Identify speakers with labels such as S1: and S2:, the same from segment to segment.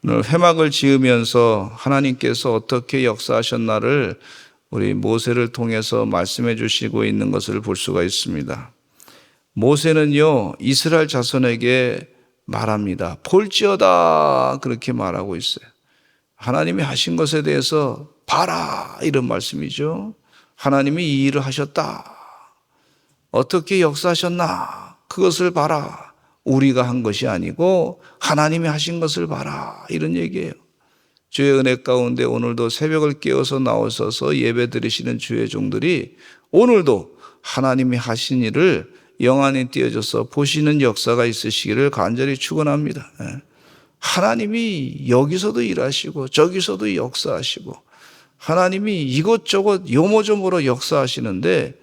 S1: 오늘 회막을 지으면서 하나님께서 어떻게 역사하셨나를 우리 모세를 통해서 말씀해 주시고 있는 것을 볼 수가 있습니다. 모세는요, 이스라엘 자손에게 말합니다. 볼지어다 그렇게 말하고 있어요. 하나님이 하신 것에 대해서 봐라 이런 말씀이죠. 하나님이 이 일을 하셨다. 어떻게 역사하셨나 그것을 봐라. 우리가 한 것이 아니고 하나님이 하신 것을 봐라 이런 얘기예요. 주의 은혜 가운데 오늘도 새벽을 깨어서 나오셔서 예배 드리시는 주의 종들이 오늘도 하나님이 하신 일을 영안에 띄어져서 보시는 역사가 있으시기를 간절히 축원합니다. 하나님이 여기서도 일하시고 저기서도 역사하시고 하나님이 이것저것 요모조모로 역사하시는데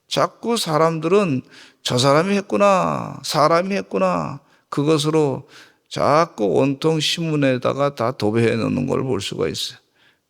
S1: 자꾸 사람들은 저 사람이 했구나, 사람이 했구나, 그것으로 자꾸 온통 신문에다가 다 도배해 놓는 걸 볼 수가 있어요.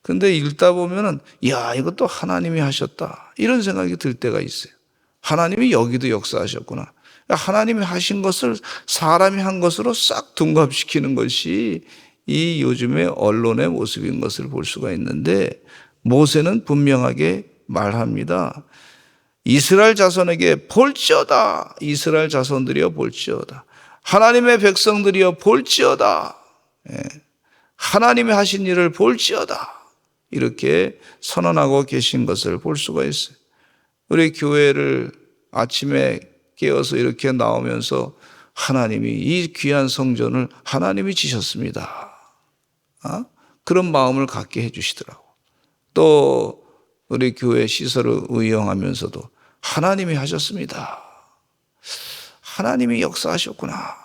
S1: 근데 읽다 보면은, 야, 이것도 하나님이 하셨다. 이런 생각이 들 때가 있어요. 하나님이 여기도 역사하셨구나. 하나님이 하신 것을 사람이 한 것으로 싹 둔갑시키는 것이 이 요즘의 언론의 모습인 것을 볼 수가 있는데, 모세는 분명하게 말합니다. 이스라엘 자손에게 볼지어다. 이스라엘 자손들이여 볼지어다. 하나님의 백성들이여 볼지어다. 하나님이 하신 일을 볼지어다. 이렇게 선언하고 계신 것을 볼 수가 있어요. 우리 교회를 아침에 깨어서 이렇게 나오면서 하나님이 이 귀한 성전을 하나님이 지셨습니다. 그런 마음을 갖게 해주시더라고. 또 우리 교회 시설을 운영하면서도 하나님이 하셨습니다. 하나님이 역사하셨구나.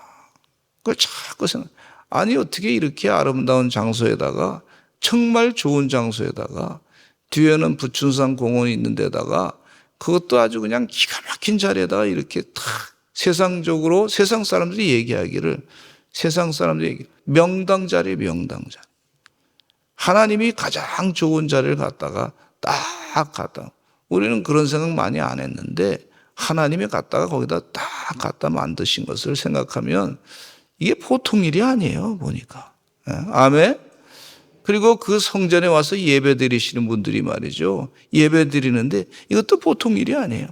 S1: 그걸 자꾸 생각. 아니 어떻게 이렇게 아름다운 장소에다가 정말 좋은 장소에다가 뒤에는 부춘산 공원이 있는 데다가 그것도 아주 그냥 기가 막힌 자리에다가 이렇게 탁 세상적으로 세상 사람들이 얘기하기를 명당 자리 명당 자리. 하나님이 가장 좋은 자리를 갖다가 딱 갖다. 우리는 그런 생각 많이 안 했는데 하나님이 갖다가 거기다 딱 갖다 만드신 것을 생각하면 이게 보통 일이 아니에요, 보니까. 아멘? 그리고 그 성전에 와서 예배 드리시는 분들이 말이죠. 예배 드리는데 이것도 보통 일이 아니에요.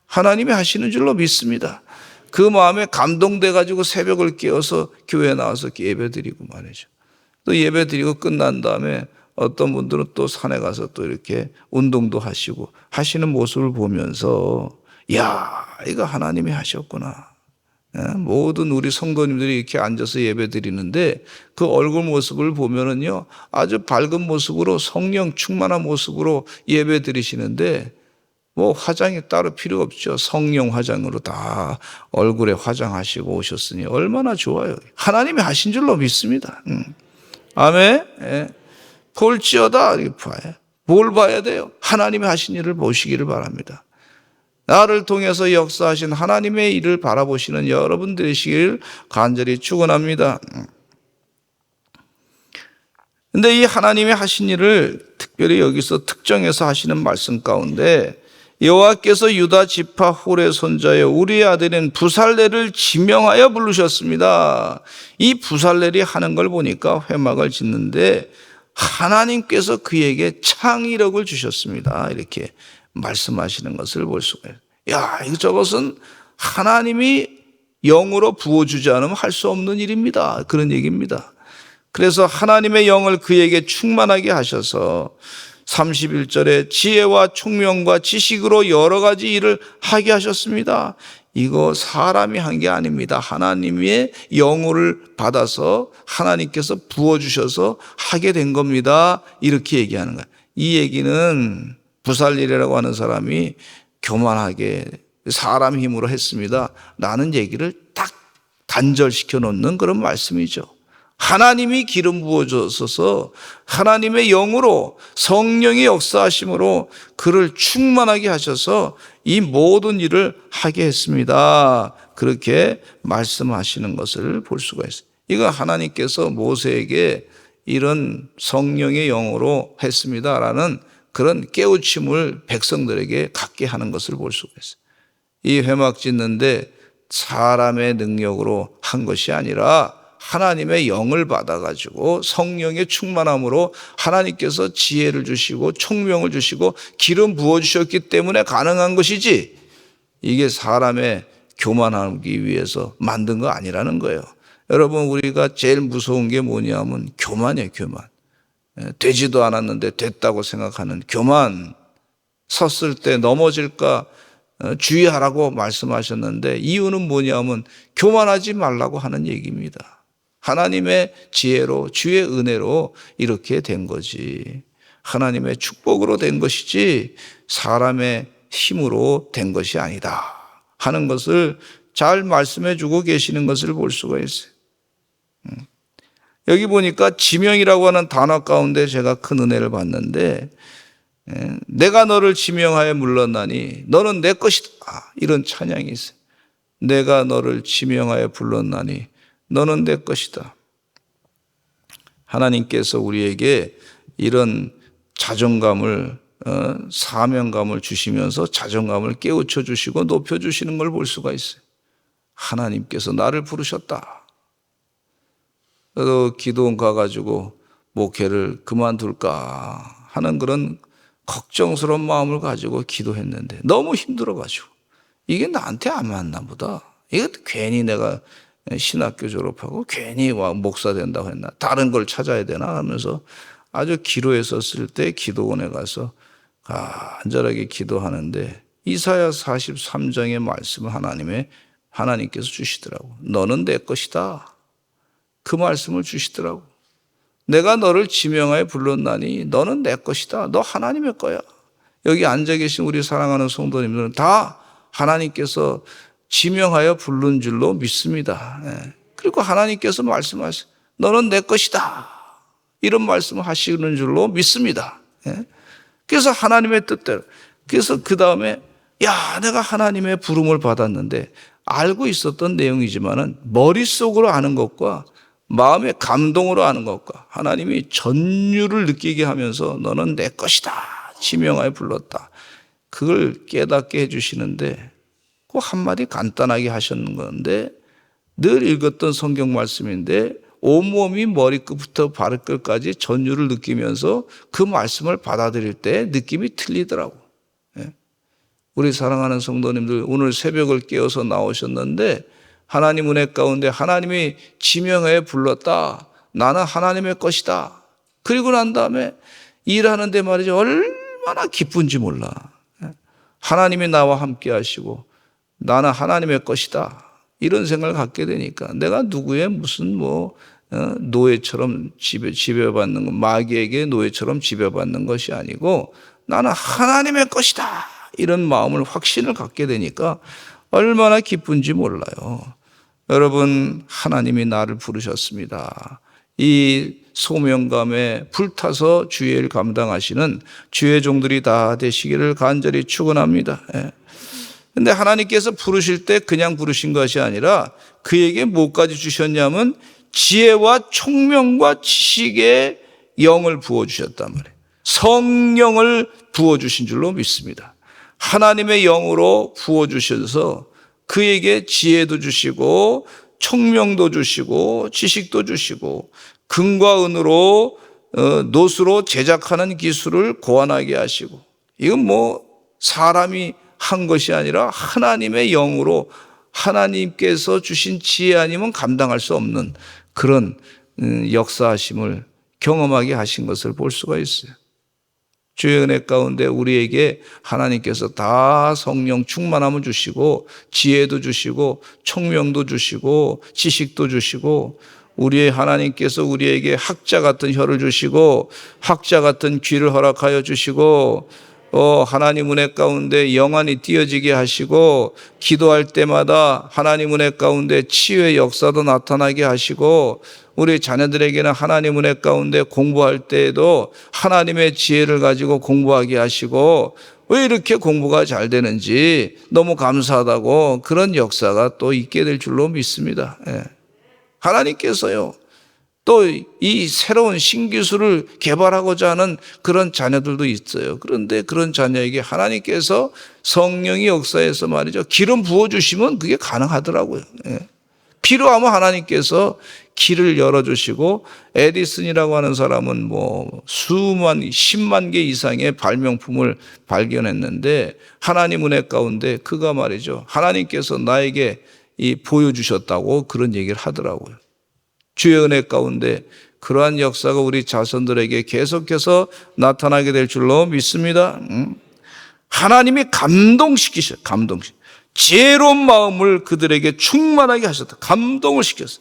S1: 하나님이 하시는 줄로 믿습니다. 그 마음에 감동돼가지고 새벽을 깨어서 교회에 나와서 예배 드리고 말이죠. 또 예배 드리고 끝난 다음에 어떤 분들은 또 산에 가서 또 이렇게 운동도 하시고 하시는 모습을 보면서 야, 이거 하나님이 하셨구나. 모든 우리 성도님들이 이렇게 앉아서 예배 드리는데 그 얼굴 모습을 보면은요, 아주 밝은 모습으로 성령 충만한 모습으로 예배 드리시는데 뭐 화장이 따로 필요 없죠. 성령 화장으로 다 얼굴에 화장하시고 오셨으니 얼마나 좋아요. 하나님이 하신 줄로 믿습니다. 아멘. 볼지어다 이렇게 봐요. 뭘 봐야 돼요? 하나님이 하신 일을 보시기를 바랍니다. 나를 통해서 역사하신 하나님의 일을 바라보시는 여러분 되시길 간절히 축원합니다. 그런데 이 하나님이 하신 일을 특별히 여기서 특정해서 하시는 말씀 가운데 여호와께서 유다 지파 홀의 손자여 우리의 아들인 부살렐을 지명하여 부르셨습니다. 이 부살렐이 하는 걸 보니까 회막을 짓는데 하나님께서 그에게 창의력을 주셨습니다. 이렇게 말씀하시는 것을 볼 수가 있어요. 야, 저것은 하나님이 영으로 부어주지 않으면 할 수 없는 일입니다. 그런 얘기입니다. 그래서 하나님의 영을 그에게 충만하게 하셔서 31절에 지혜와 총명과 지식으로 여러 가지 일을 하게 하셨습니다. 이거 사람이 한 게 아닙니다. 하나님의 영을 받아서 하나님께서 부어주셔서 하게 된 겁니다. 이렇게 얘기하는 거예요. 이 얘기는 부살렐이라고 하는 사람이 교만하게 사람 힘으로 했습니다. 라는 얘기를 딱 단절시켜 놓는 그런 말씀이죠. 하나님이 기름 부어주셔서 하나님의 영으로 성령의 역사하심으로 그를 충만하게 하셔서 이 모든 일을 하게 했습니다. 그렇게 말씀하시는 것을 볼 수가 있어요. 이거 하나님께서 모세에게 이런 성령의 영으로 했습니다라는 그런 깨우침을 백성들에게 갖게 하는 것을 볼 수가 있어요. 이 회막 짓는데 사람의 능력으로 한 것이 아니라 하나님의 영을 받아가지고 성령의 충만함으로 하나님께서 지혜를 주시고 총명을 주시고 기름 부어주셨기 때문에 가능한 것이지, 이게 사람의 교만하기 위해서 만든 거 아니라는 거예요. 여러분, 우리가 제일 무서운 게 뭐냐면 교만이에요. 교만. 되지도 않았는데 됐다고 생각하는 교만. 섰을 때 넘어질까 주의하라고 말씀하셨는데, 이유는 뭐냐면 교만하지 말라고 하는 얘기입니다. 하나님의 지혜로, 주의 은혜로 이렇게 된 거지, 하나님의 축복으로 된 것이지 사람의 힘으로 된 것이 아니다 하는 것을 잘 말씀해 주고 계시는 것을 볼 수가 있어요. 여기 보니까 지명이라고 하는 단어 가운데 제가 큰 은혜를 받는데, 내가 너를 지명하여 불렀나니 너는 내 것이다, 이런 찬양이 있어요. 내가 너를 지명하여 불렀나니 너는 내 것이다. 하나님께서 우리에게 이런 자존감을, 사명감을 주시면서 자존감을 깨우쳐 주시고 높여 주시는 걸 볼 수가 있어요. 하나님께서 나를 부르셨다. 그래도 기도원 가가지고 목회를 그만둘까 하는 그런 걱정스러운 마음을 가지고 기도했는데 너무 힘들어가지고, 이게 나한테 안 맞나 보다. 이게 괜히 내가 신학교 졸업하고 괜히 목사 된다고 했나, 다른 걸 찾아야 되나 하면서 아주 기로했었을 때 기도원에 가서 간절하게 기도하는데, 이사야 43장의 말씀을 하나님께서 주시더라고. 너는 내 것이다. 그 말씀을 주시더라고. 내가 너를 지명하여 불렀나니 너는 내 것이다. 너 하나님의 거야. 여기 앉아 계신 우리 사랑하는 성도님들은 다 하나님께서 지명하여 부른 줄로 믿습니다. 그리고 하나님께서 말씀하세요. 너는 내 것이다. 이런 말씀을 하시는 줄로 믿습니다. 그래서 하나님의 뜻대로. 그래서 그 다음에 내가 하나님의 부름을 받았는데, 알고 있었던 내용이지만은 머릿속으로 아는 것과 마음의 감동으로 아는 것과 하나님이 전율을 느끼게 하면서 너는 내 것이다, 지명하여 불렀다, 그걸 깨닫게 해주시는데, 그 한마디 간단하게 하셨는 건데, 늘 읽었던 성경 말씀인데 온몸이 머리끝부터 발끝까지 전율을 느끼면서 그 말씀을 받아들일 때 느낌이 틀리더라고. 우리 사랑하는 성도님들, 오늘 새벽을 깨어서 나오셨는데 하나님 은혜 가운데 하나님이 지명하여 불렀다, 나는 하나님의 것이다, 그리고 난 다음에 일하는데 말이죠, 얼마나 기쁜지 몰라. 하나님이 나와 함께 하시고 나는 하나님의 것이다, 이런 생각을 갖게 되니까 내가 누구의 무슨 노예처럼 지배받는 것, 마귀에게 노예처럼 지배받는 것이 아니고 나는 하나님의 것이다, 이런 마음을, 확신을 갖게 되니까 얼마나 기쁜지 몰라요. 여러분, 하나님이 나를 부르셨습니다. 이 소명감에 불타서 주의 일 감당하시는 주의 종들이 다 되시기를 간절히 축원합니다. 근데 하나님께서 부르실 때 그냥 부르신 것이 아니라 그에게 뭐까지 주셨냐면 지혜와 총명과 지식의 영을 부어주셨단 말이에요. 성령을 부어주신 줄로 믿습니다. 하나님의 영으로 부어주셔서 그에게 지혜도 주시고 총명도 주시고 지식도 주시고 금과 은으로 노수로 제작하는 기술을 고안하게 하시고, 이건 사람이 한 것이 아니라 하나님의 영으로 하나님께서 주신 지혜 아니면 감당할 수 없는 그런 역사하심을 경험하게 하신 것을 볼 수가 있어요. 주의 은혜 가운데 우리에게 하나님께서 다 성령 충만함을 주시고 지혜도 주시고 총명도 주시고 지식도 주시고, 우리의 하나님께서 우리에게 학자 같은 혀를 주시고 학자 같은 귀를 허락하여 주시고, 하나님 은혜 가운데 영안이 띄어지게 하시고, 기도할 때마다 하나님 은혜 가운데 치유의 역사도 나타나게 하시고, 우리 자녀들에게는 하나님 은혜 가운데 공부할 때에도 하나님의 지혜를 가지고 공부하게 하시고, 왜 이렇게 공부가 잘 되는지 너무 감사하다고 그런 역사가 또 있게 될 줄로 믿습니다. 하나님께서요, 또 이 새로운 신기술을 개발하고자 하는 그런 자녀들도 있어요. 그런데 그런 자녀에게 하나님께서 성령이 역사해서 말이죠, 기름 부어주시면 그게 가능하더라고요. 필요하면 하나님께서 길을 열어주시고, 에디슨이라고 하는 사람은 뭐 수만, 10만 개 이상의 발명품을 발견했는데, 하나님 은혜 가운데 그가 말이죠, 하나님께서 나에게 보여주셨다고 그런 얘기를 하더라고요. 주의 은혜 가운데 그러한 역사가 우리 자손들에게 계속해서 나타나게 될 줄로 믿습니다. 하나님이 감동시키셨어요. 지혜로운 마음을 그들에게 충만하게 하셨다. 감동을 시켰어요.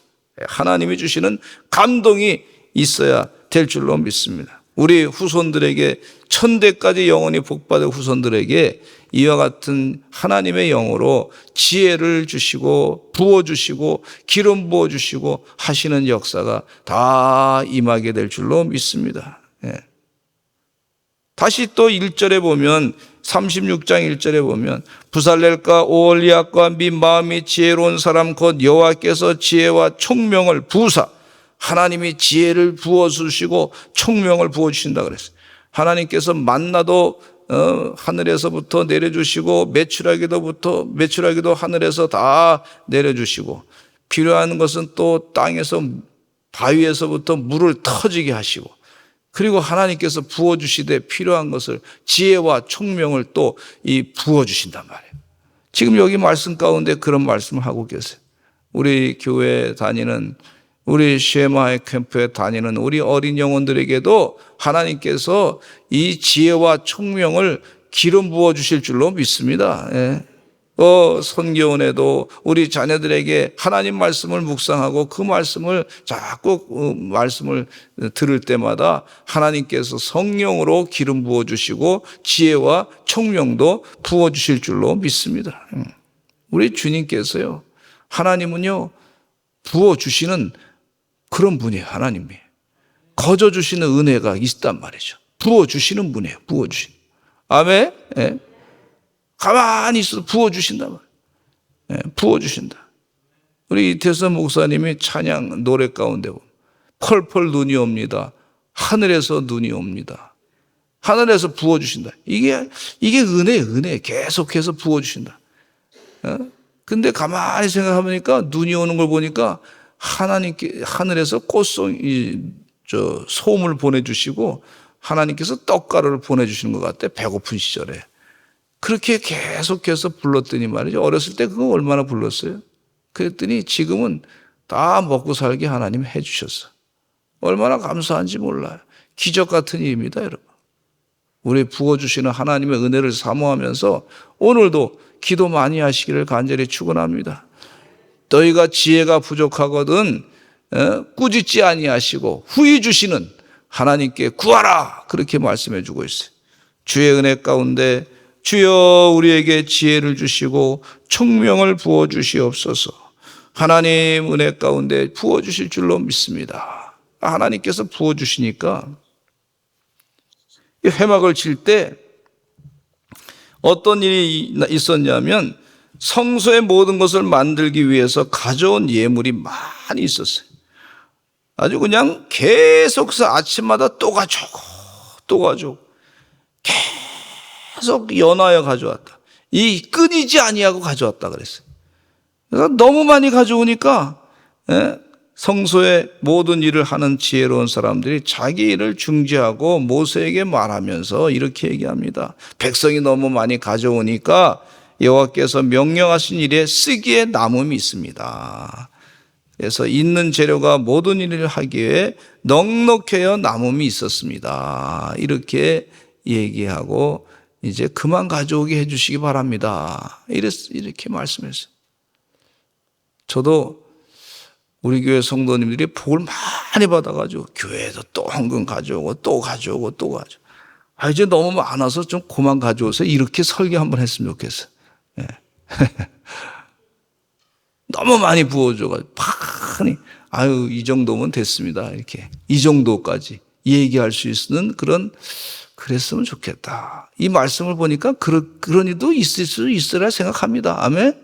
S1: 하나님이 주시는 감동이 있어야 될 줄로 믿습니다. 우리 후손들에게, 천대까지 영원히 복받을 후손들에게 이와 같은 하나님의 영으로 지혜를 주시고 부어주시고 기름 부어주시고 하시는 역사가 다 임하게 될 줄로 믿습니다. 다시 또 1절에 보면, 36장 1절에 보면, 부살렐과 오홀리압과 및 마음이 지혜로운 사람 곧 여호와께서 지혜와 총명을 부으사, 하나님이 지혜를 부어주시고 총명을 부어주신다 그랬어요. 하나님께서 만나도 하늘에서부터 내려주시고, 매출하기도 하늘에서 다 내려주시고, 필요한 것은 또 땅에서, 바위에서부터 물을 터지게 하시고, 그리고 하나님께서 부어주시되 필요한 것을, 지혜와 총명을 또 부어주신단 말이에요. 지금 여기 말씀 가운데 그런 말씀을 하고 계세요. 우리 교회에 다니는, 우리 쉐마의 캠프에 다니는 우리 어린 영혼들에게도 하나님께서 이 지혜와 총명을 기름 부어주실 줄로 믿습니다. 선교원에도 우리 자녀들에게 하나님 말씀을 묵상하고 그 말씀을 자꾸 말씀을 들을 때마다 하나님께서 성령으로 기름 부어주시고 지혜와 총명도 부어주실 줄로 믿습니다. 우리 주님께서요, 하나님은요, 부어주시는 그런 분이에요. 하나님이 거저주시는 은혜가 있단 말이죠. 부어주시는 분이에요. 부어주시는. 아멘. 가만히 있어도 부어주신단 말이에요. 부어주신다. 우리 이태선 목사님이 찬양 노래 가운데 보면 펄펄 눈이 옵니다. 하늘에서 눈이 옵니다. 하늘에서 부어주신다. 이게 은혜 계속해서 부어주신다. 근데 가만히 생각해보니까 눈이 오는 걸 보니까 하나님께 하늘에서 소음을 보내주시고 하나님께서 떡가루를 보내주시는 것 같아. 배고픈 시절에. 그렇게 계속해서 불렀더니 말이죠. 어렸을 때 그거 얼마나 불렀어요? 그랬더니 지금은 다 먹고 살게 하나님 해주셨어. 얼마나 감사한지 몰라요. 기적 같은 일입니다, 여러분. 우리 부어주시는 하나님의 은혜를 사모하면서 오늘도 기도 많이 하시기를 간절히 축원합니다. 너희가 지혜가 부족하거든 꾸짖지 아니하시고 후히 주시는 하나님께 구하라, 그렇게 말씀해 주고 있어요. 주의 은혜 가운데 주여 우리에게 지혜를 주시고 총명을 부어주시옵소서. 하나님 은혜 가운데 부어주실 줄로 믿습니다. 하나님께서 부어주시니까 회막을 칠 때 어떤 일이 있었냐면 성소의 모든 것을 만들기 위해서 가져온 예물이 많이 있었어요. 아주 그냥 계속해서 아침마다 또 가져오고 계속 연하여 가져왔다. 끊이지 아니하고 가져왔다 그랬어요. 그래서 너무 많이 가져오니까 성소의 모든 일을 하는 지혜로운 사람들이 자기 일을 중지하고 모세에게 말하면서 이렇게 얘기합니다. 백성이 너무 많이 가져오니까 여호와께서 명령하신 일에 쓰기에 남음이 있습니다. 그래서 있는 재료가 모든 일을 하기에 넉넉해야 남음이 있었습니다. 이렇게 얘기하고 이제 그만 가져오게 해주시기 바랍니다. 이렇게 말씀했어요. 저도 우리 교회 성도님들이 복을 많이 받아가지고 교회에서 또 헌금 가져오고 또 가져오고. 이제 너무 많아서 좀 그만 가져오세요. 이렇게 설교 한번 했으면 좋겠어요. 너무 많이 부어줘가지고 많이, 이 정도면 됐습니다. 이렇게 이 정도까지 얘기할 수 있는 그랬으면 좋겠다. 이 말씀을 보니까 그런 일도 있을 수 있으라 생각합니다. 아멘.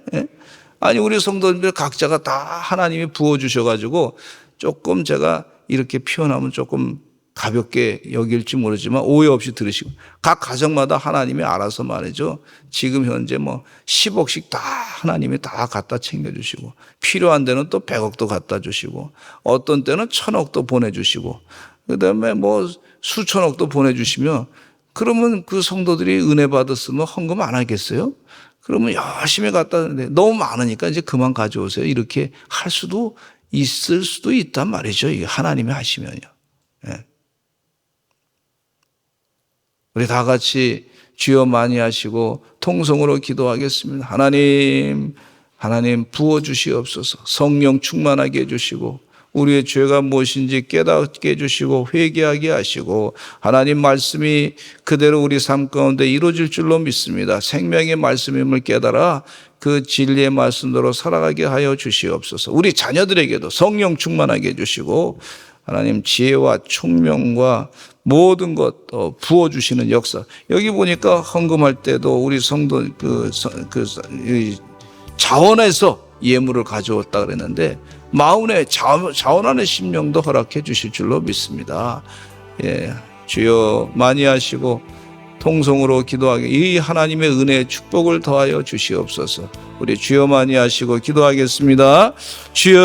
S1: 아니 우리 성도님들 각자가 다 하나님이 부어주셔가지고 조금 제가 이렇게 표현하면 조금 가볍게 여길지 모르지만 오해 없이 들으시고 각 가정마다 하나님이 알아서 말이죠. 지금 현재 10억씩 다 하나님이 다 갖다 챙겨주시고, 필요한 데는 또 100억도 갖다 주시고, 어떤 때는 1000억도 보내주시고, 그 다음에 뭐 수천억도 보내주시면, 그러면 그 성도들이 은혜 받았으면 헌금 안 하겠어요? 그러면 열심히 갖다 주는데 너무 많으니까 이제 그만 가져오세요. 이렇게 할 수도 있을 수도 있단 말이죠. 이게 하나님이 하시면요. 예. 우리 다 같이 주여 많이 하시고 통성으로 기도하겠습니다. 하나님 부어주시옵소서. 성령 충만하게 해주시고, 우리의 죄가 무엇인지 깨닫게 해주시고 회개하게 하시고, 하나님 말씀이 그대로 우리 삶 가운데 이루어질 줄로 믿습니다. 생명의 말씀임을 깨달아 그 진리의 말씀대로 살아가게 하여 주시옵소서. 우리 자녀들에게도 성령 충만하게 해주시고, 하나님 지혜와 총명과 모든 것 부어주시는 역사. 여기 보니까 헌금할 때도 우리 성도 자원에서 예물을 가져왔다 그랬는데, 마음의 자원하는 심령도 허락해 주실 줄로 믿습니다. 예, 주여 많이 하시고 통성으로 기도하게 이 하나님의 은혜의 축복을 더하여 주시옵소서. 우리 주여 많이 하시고 기도하겠습니다. 주여